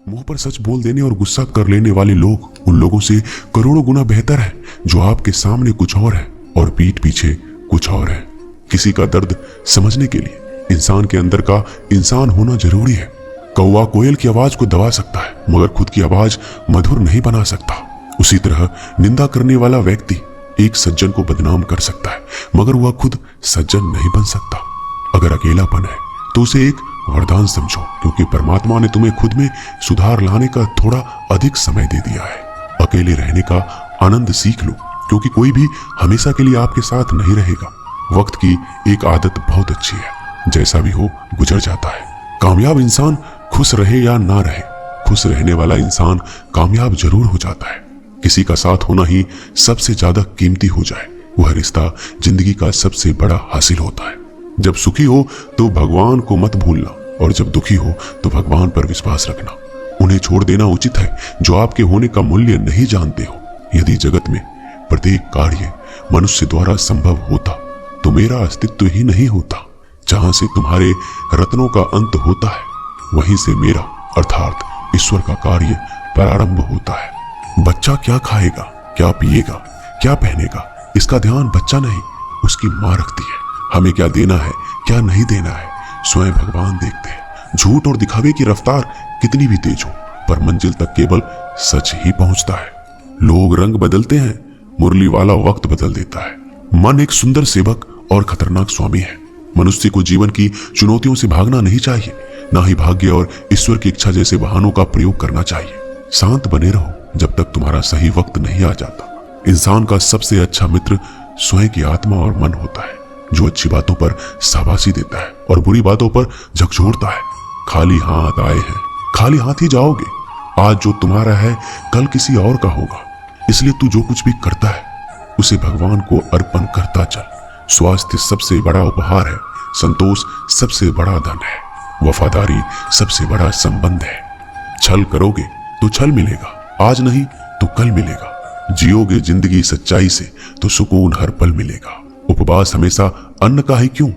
मुंह पर सच बोल देने और गुस्सा कर लेने वाले लोग उन लोगों से करोड़ों गुना बेहतर है जो आपके सामने कुछ और है और पीठ पीछे कुछ और है। किसी का दर्द समझने के लिए इंसान के अंदर का इंसान होना जरूरी है। कौवा कोयल की आवाज को दबा सकता है मगर खुद की आवाज मधुर नहीं बना सकता। उसी तरह निंदा करने वाला व्यक्ति एक सज्जन को बदनाम कर सकता है मगर वह खुद सज्जन नहीं बन सकता। अगर अकेलापन है तो उसे एक वरदान समझो, क्योंकि परमात्मा ने तुम्हें खुद में सुधार लाने का थोड़ा अधिक समय दे दिया है। अकेले रहने का आनंद सीख लो, क्योंकि कोई भी हमेशा के लिए आपके साथ नहीं रहेगा। वक्त की एक आदत बहुत अच्छी है, जैसा भी हो गुजर जाता है। कामयाब इंसान खुश रहे या ना रहे, खुश रहने वाला इंसान कामयाब जरूर हो जाता है। किसी का साथ होना ही सबसे ज्यादा कीमती हो जाए, वह रिश्ता जिंदगी का सबसे बड़ा हासिल होता है। जब सुखी हो तो भगवान को मत भूलना और जब दुखी हो तो भगवान पर विश्वास रखना। उन्हें छोड़ देना उचित है जो आपके होने का मूल्य नहीं जानते हो। यदि जगत में प्रत्येक कार्य मनुष्य द्वारा संभव होता तो मेरा अस्तित्व ही नहीं होता। जहां से तुम्हारे रत्नों का अंत होता है वहीं से मेरा अर्थात ईश्वर का कार्य प्रारंभ होता है। बच्चा क्या खाएगा, क्या पिएगा, क्या पहनेगा, इसका ध्यान बच्चा नहीं उसकी मां रखती है। हमें क्या देना है क्या नहीं देना है स्वयं भगवान देखते हैं। झूठ और दिखावे की रफ्तार कितनी भी तेज हो पर मंजिल तक केवल सच ही पहुंचता है। लोग रंग बदलते हैं, मुरली वाला वक्त बदल देता है। मन एक सुंदर सेवक और खतरनाक स्वामी है। मनुष्य को जीवन की चुनौतियों से भागना नहीं चाहिए, ना ही भाग्य और ईश्वर की इच्छा जैसे वाहनों का प्रयोग करना चाहिए। शांत बने रहो जब तक तुम्हारा सही वक्त नहीं आ जाता। इंसान का सबसे अच्छा मित्र स्वयं की आत्मा और मन होता है, जो अच्छी बातों पर शाबाशी देता है और बुरी बातों पर झकझोरता है। खाली हाथ आए हैं, खाली हाथ ही जाओगे। आज जो तुम्हारा है कल किसी और का होगा, इसलिए तू जो कुछ भी करता है उसे भगवान को अर्पण करता चल। स्वास्थ्य सबसे बड़ा उपहार है, संतोष सबसे बड़ा धन है, वफादारी सबसे बड़ा संबंध है। छल करोगे तो छल मिलेगा, आज नहीं तो कल मिलेगा। जियोगे जिंदगी सच्चाई से तो सुकून हर पल मिलेगा। उपवास हमेशा अन्न का ही क्यों,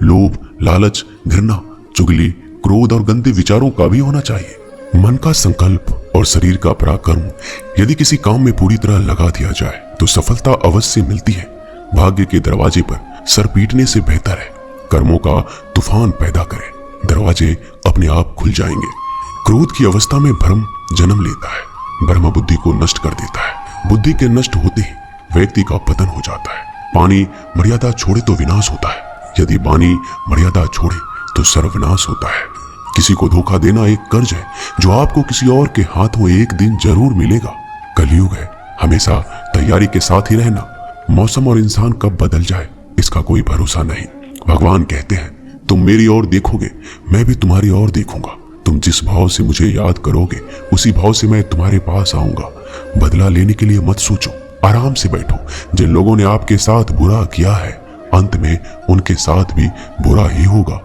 लोभ, लालच, घृणा, चुगली, क्रोध और गंदे विचारों का भी होना चाहिए। मन का संकल्प और शरीर का पराक्रम यदि किसी काम में पूरी तरह लगा दिया जाए तो सफलता अवश्य मिलती है। भाग्य के दरवाजे पर सर पीटने से बेहतर है कर्मों का तूफान पैदा करें, दरवाजे अपने आप खुल जाएंगे। क्रोध की अवस्था में भ्रम जन्म लेता है, भ्रम बुद्धि को नष्ट कर देता है। बुद्धि के नष्ट होते ही व्यक्ति का पतन हो जाता है। पानी मर्यादा छोड़े तो विनाश होता है, यदि वाणी मर्यादा छोड़े तो सर्वनाश होता है। किसी को धोखा देना एक कर्ज है जो आपको किसी और के हाथों एक दिन जरूर मिलेगा। कलयुग है, हमेशा तैयारी के साथ ही रहना। मौसम और इंसान कब बदल जाए इसका कोई भरोसा नहीं। भगवान कहते हैं तुम मेरी ओर देखोगे मैं भी तुम्हारी ओर देखूंगा। तुम जिस भाव से मुझे याद करोगे उसी भाव से मैं तुम्हारे पास आऊंगा। बदला लेने के लिए मत सोचो, आराम से बैठो। जिन लोगों ने आपके साथ बुरा किया है अंत में उनके साथ भी बुरा ही होगा।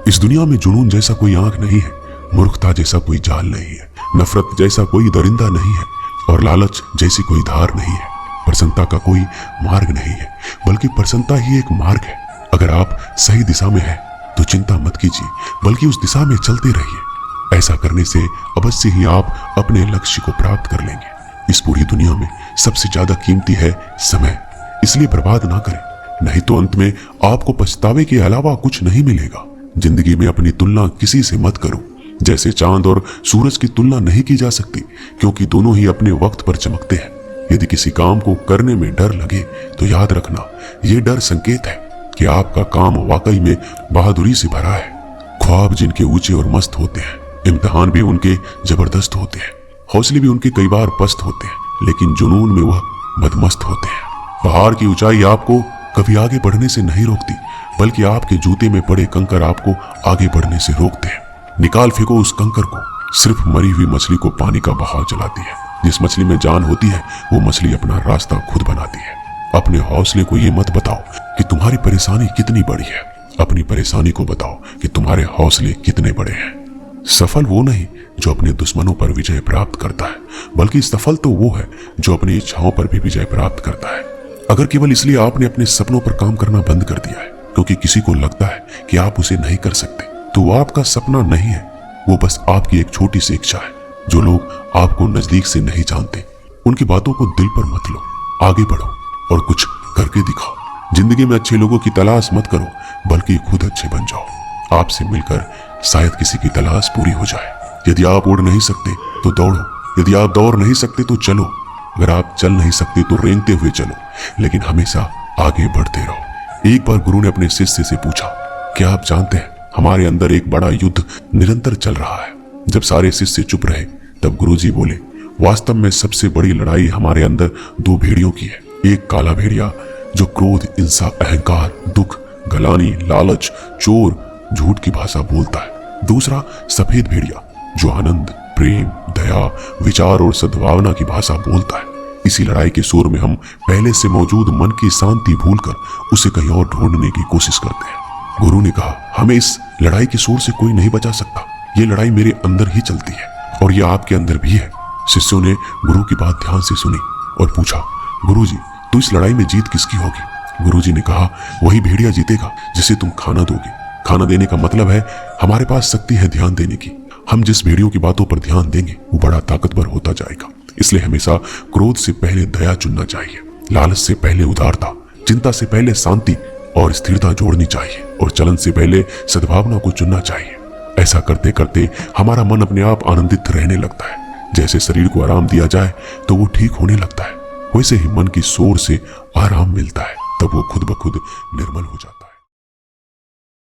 इस दुनिया में जुनून जैसा कोई आंख नहीं है, मूर्खता जैसा कोई जाल नहीं है, नफरत जैसा कोई दरिंदा नहीं है और लालच जैसी कोई धार नहीं है। प्रसन्नता का कोई मार्ग नहीं है, बल्कि प्रसन्नता ही एक मार्ग है। अगर आप सही दिशा में हैं तो चिंता मत कीजिए, बल्कि उस दिशा में चलते रहिए। ऐसा करने से अवश्य ही आप अपने लक्ष्य को प्राप्त कर लेंगे। इस पूरी दुनिया में सबसे ज्यादा कीमती है समय, इसलिए बर्बाद ना करें, नहीं तो अंत में आपको पछतावे के अलावा कुछ नहीं मिलेगा। जिंदगी में अपनी तुलना किसी से मत करो। जैसे चांद और सूरज की तुलना नहीं की जा सकती, क्योंकि दोनों ही अपने वक्त पर चमकते हैं। यदि किसी काम को करने में डर लगे तो याद रखना, यह डर संकेत है कि आपका काम वाकई में बहादुरी से भरा है। ख्वाब जिनके ऊंचे और मस्त होते हैं, इम्तिहान भी उनके जबरदस्त होते हैं, हौसले भी उनके कई बार पस्त होते हैं, लेकिन जुनून में वह मदमस्त होते हैं। पहाड़ की ऊंचाई आपको कभी आगे बढ़ने से नहीं रोकती, बल्कि आपके जूते में पड़े कंकर आपको आगे बढ़ने से रोकते हैं। निकाल फेंको उस कंकर को। सिर्फ मरी हुई मछली को पानी का बहाव चलाती है। जिस मछली में जान होती है वो मछली अपना रास्ता खुद बनाती है। अपने हौसले को ये मत बताओ कि तुम्हारी परेशानी कितनी बड़ी है, अपनी परेशानी को बताओ कि तुम्हारे हौसले कितने बड़े हैं। सफल वो नहीं जो अपने दुश्मनों पर विजय प्राप्त करता है, बल्कि सफल तो वो है जो अपनी इच्छाओं पर भी विजय प्राप्त करता है। अगर केवल इसलिए आपने अपने सपनों पर काम करना बंद कर दिया है क्योंकि किसी को लगता है कि आप उसे नहीं कर सकते, तो वो आपका सपना नहीं है, वो बस आपकी एक छोटी सी इच्छा है। जो लोग आपको नजदीक से नहीं जानते उनकी बातों को दिल पर मत लो, आगे बढ़ो और कुछ करके दिखाओ। जिंदगी में अच्छे लोगों की तलाश मत करो, बल्कि खुद अच्छे बन जाओ। आपसे मिलकर शायद किसी की तलाश पूरी हो जाए। यदि आप उड़ नहीं सकते तो दौड़ो, यदि आप दौड़ नहीं सकते तो चलो, अगर आप चल नहीं सकते तो रेंगते हुए चलो, लेकिन हमेशा आगे बढ़ते रहो। एक बार गुरु ने अपने शिष्य से पूछा, क्या आप जानते हैं हमारे अंदर एक बड़ा युद्ध निरंतर चल रहा है। जब सारे शिष्य चुप रहे तब गुरुजी बोले, वास्तव में सबसे बड़ी लड़ाई हमारे अंदर दो भेड़ियों की है। एक काला भेड़िया जो क्रोध, हिंसा, अहंकार, दुख, गलानी, लालच, चोर, झूठ की भाषा बोलता है। दूसरा सफेद भेड़िया जो आनंद, प्रेम, दया, विचार और सद्भावना की भाषा बोलता है। इसी लड़ाई के शोर में हम पहले से मौजूद मन की शांति भूलकर उसे कहीं और ढूंढने की कोशिश करते हैं। गुरु ने कहा, हमें इस लड़ाई के शोर से कोई नहीं बचा सकता। ये लड़ाई मेरे अंदर ही चलती है और ये आपके अंदर भी है। शिष्यों ने गुरु की बात ध्यान से सुनी और पूछा, गुरुजी, तो इस लड़ाई में जीत किसकी होगी? गुरुजी ने कहा, वही भेड़िया जीतेगा जिसे तुम खाना दोगे। खाना देने का मतलब है हमारे पास शक्ति है ध्यान देने की। हम जिस भेड़ियों की बातों पर ध्यान देंगे वो बड़ा ताकतवर होता जाएगा। इसलिए हमेशा क्रोध से पहले दया चुनना चाहिए, लालच से पहले उदारता, चिंता से पहले शांति और स्थिरता जोड़नी चाहिए और चलन से पहले सद्भावना को चुनना चाहिए। ऐसा करते करते हमारा मन अपने आप आनंदित रहने लगता है। जैसे शरीर को आराम दिया जाए तो वो ठीक होने लगता है, वैसे ही मन की शोर से आराम मिलता है, तब वो खुद ब खुद निर्मल हो जाता है।